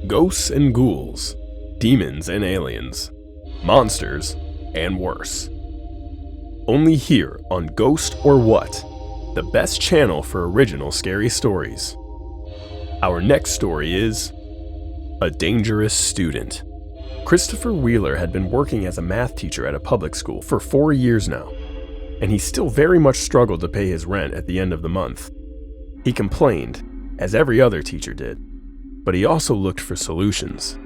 Ghosts and ghouls, demons and aliens, monsters and worse. Only here on Ghost or What, the best channel for original scary stories. Our next story is A Dangerous Student. Christopher Wheeler had been working as a math teacher at a public school for 4 years now, and he still very much struggled to pay his rent at the end of the month. He complained, as every other teacher did, but he also looked for solutions.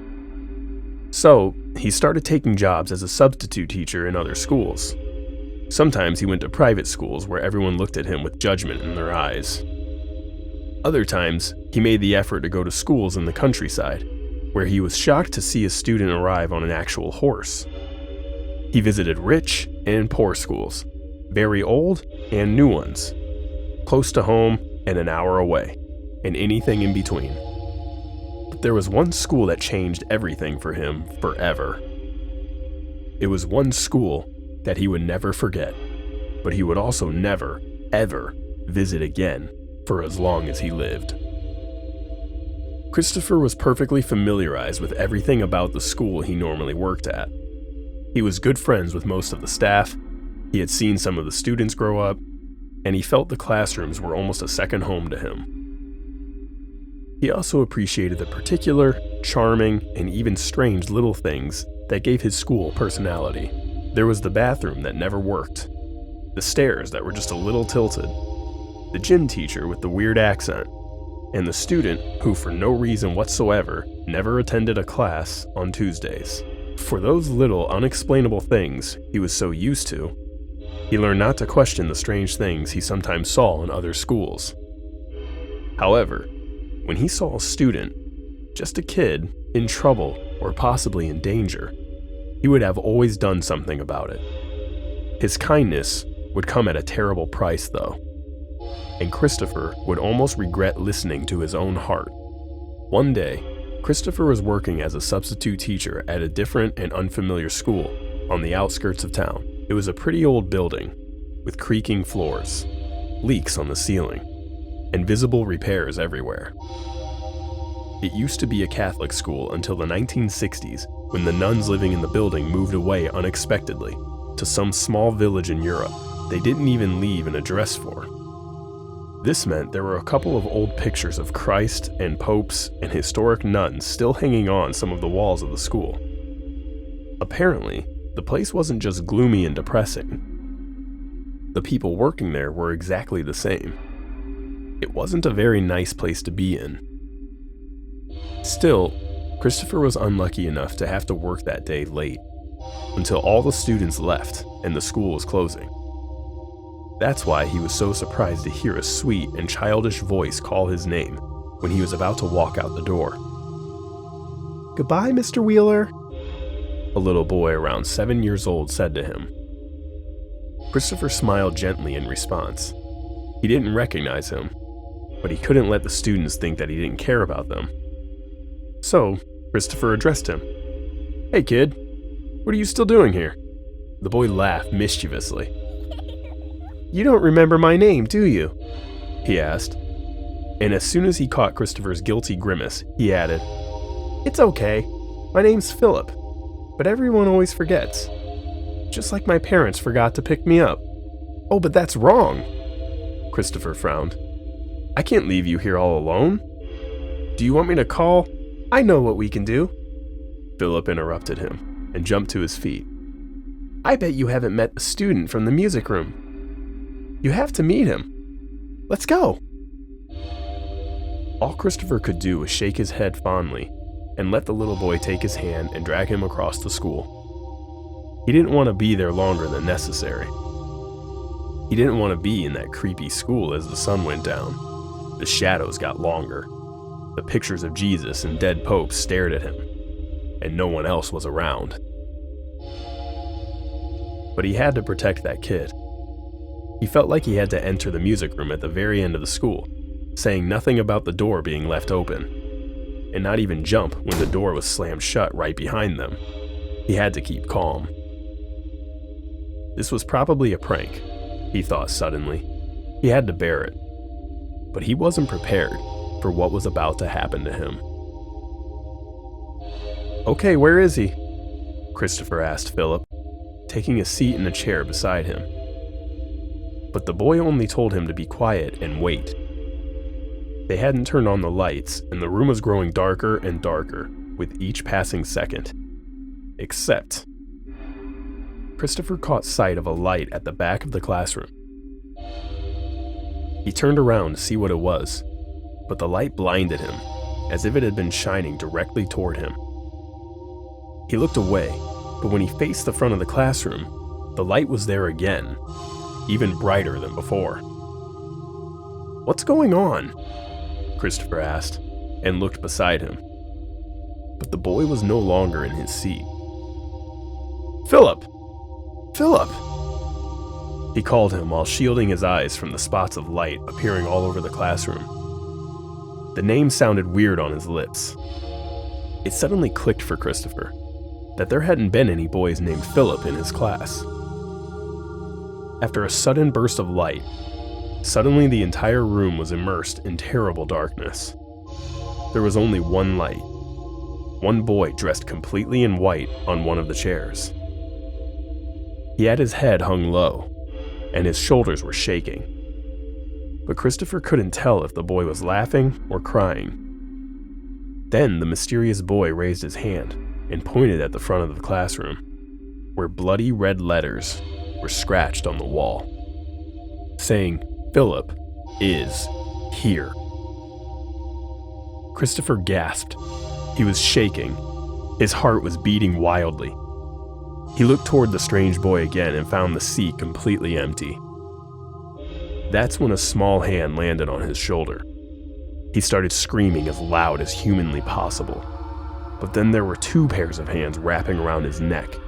So, he started taking jobs as a substitute teacher in other schools. Sometimes he went to private schools where everyone looked at him with judgment in their eyes. Other times, he made the effort to go to schools in the countryside, where he was shocked to see a student arrive on an actual horse. He visited rich and poor schools, very old and new ones, close to home and an hour away, and anything in between. But there was one school that changed everything for him forever. It was one school that he would never forget, but he would also never, ever visit again for as long as he lived. Christopher was perfectly familiarized with everything about the school he normally worked at. He was good friends with most of the staff, he had seen some of the students grow up, and he felt the classrooms were almost a second home to him. He also appreciated the particular, charming, and even strange little things that gave his school personality. There was the bathroom that never worked, the stairs that were just a little tilted, the gym teacher with the weird accent, and the student who, for no reason whatsoever, never attended a class on Tuesdays. For those little unexplainable things he was so used to, he learned not to question the strange things he sometimes saw in other schools. However, when he saw a student, just a kid, in trouble or possibly in danger, he would have always done something about it. His kindness would come at a terrible price, though, and Christopher would almost regret listening to his own heart. One day, Christopher was working as a substitute teacher at a different and unfamiliar school on the outskirts of town. It was a pretty old building with creaking floors, leaks on the ceiling, and visible repairs everywhere. It used to be a Catholic school until the 1960s, when the nuns living in the building moved away unexpectedly to some small village in Europe they didn't even leave an address for. This meant there were a couple of old pictures of Christ and popes and historic nuns still hanging on some of the walls of the school. Apparently, the place wasn't just gloomy and depressing. The people working there were exactly the same. It wasn't a very nice place to be in. Still, Christopher was unlucky enough to have to work that day late, until all the students left and the school was closing. That's why he was so surprised to hear a sweet and childish voice call his name when he was about to walk out the door. "Goodbye, Mr. Wheeler," a little boy around 7 years old said to him. Christopher smiled gently in response. He didn't recognize him, but he couldn't let the students think that he didn't care about them. So, Christopher addressed him. "Hey kid, what are you still doing here?" The boy laughed mischievously. "You don't remember my name, do you?" he asked. And as soon as he caught Christopher's guilty grimace, he added, "It's okay, my name's Philip, but everyone always forgets. Just like my parents forgot to pick me up." "Oh, but that's wrong," Christopher frowned. "I can't leave you here all alone. Do you want me to call? I know what we can do." Philip interrupted him and jumped to his feet. "I bet you haven't met the student from the music room. You have to meet him. Let's go." All Christopher could do was shake his head fondly and let the little boy take his hand and drag him across the school. He didn't want to be there longer than necessary. He didn't want to be in that creepy school as the sun went down. The shadows got longer. The pictures of Jesus and dead popes stared at him, and no one else was around. But he had to protect that kid. He felt like he had to enter the music room at the very end of the school, saying nothing about the door being left open, and not even jump when the door was slammed shut right behind them. He had to keep calm. This was probably a prank, he thought suddenly. He had to bear it. But he wasn't prepared for what was about to happen to him. "Okay, where is he?" Christopher asked Philip, taking a seat in a chair beside him. But the boy only told him to be quiet and wait. They hadn't turned on the lights, and the room was growing darker and darker with each passing second. Except Christopher caught sight of a light at the back of the classroom. He turned around to see what it was, but the light blinded him, as if it had been shining directly toward him. He looked away, but when he faced the front of the classroom, the light was there again, even brighter than before. "What's going on?" Christopher asked, and looked beside him. But the boy was no longer in his seat. "Philip! Philip!" He called him while shielding his eyes from the spots of light appearing all over the classroom. The name sounded weird on his lips. It suddenly clicked for Christopher that there hadn't been any boys named Philip in his class. After a sudden burst of light, suddenly the entire room was immersed in terrible darkness. There was only one light. One boy dressed completely in white on one of the chairs. He had his head hung low, and his shoulders were shaking. But Christopher couldn't tell if the boy was laughing or crying. Then the mysterious boy raised his hand and pointed at the front of the classroom, where bloody red letters were scratched on the wall, saying, "Philip is here." Christopher gasped. He was shaking. His heart was beating wildly. He looked toward the strange boy again and found the seat completely empty. That's when a small hand landed on his shoulder. He started screaming as loud as humanly possible. But then there were two pairs of hands wrapping around his neck,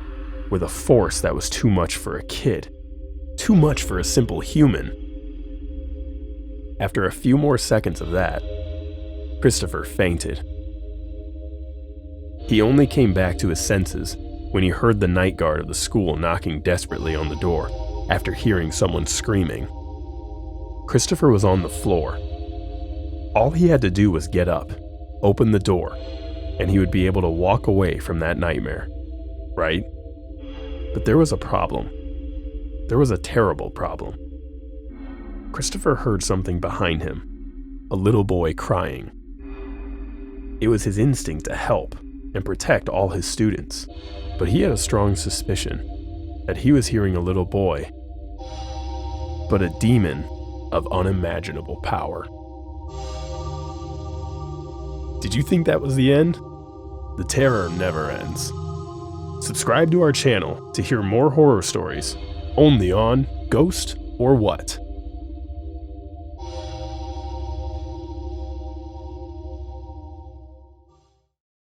with a force that was too much for a kid, too much for a simple human. After a few more seconds of that, Christopher fainted. He only came back to his senses when he heard the night guard of the school knocking desperately on the door after hearing someone screaming. Christopher was on the floor. All he had to do was get up, open the door, and he would be able to walk away from that nightmare, right? But there was a problem. There was a terrible problem. Christopher heard something behind him, a little boy crying. It was his instinct to help and protect all his students, but he had a strong suspicion that he was hearing a little boy, but a demon of unimaginable power. Did you think that was the end? The terror never ends. Subscribe to our channel to hear more horror stories, only on Ghost or What.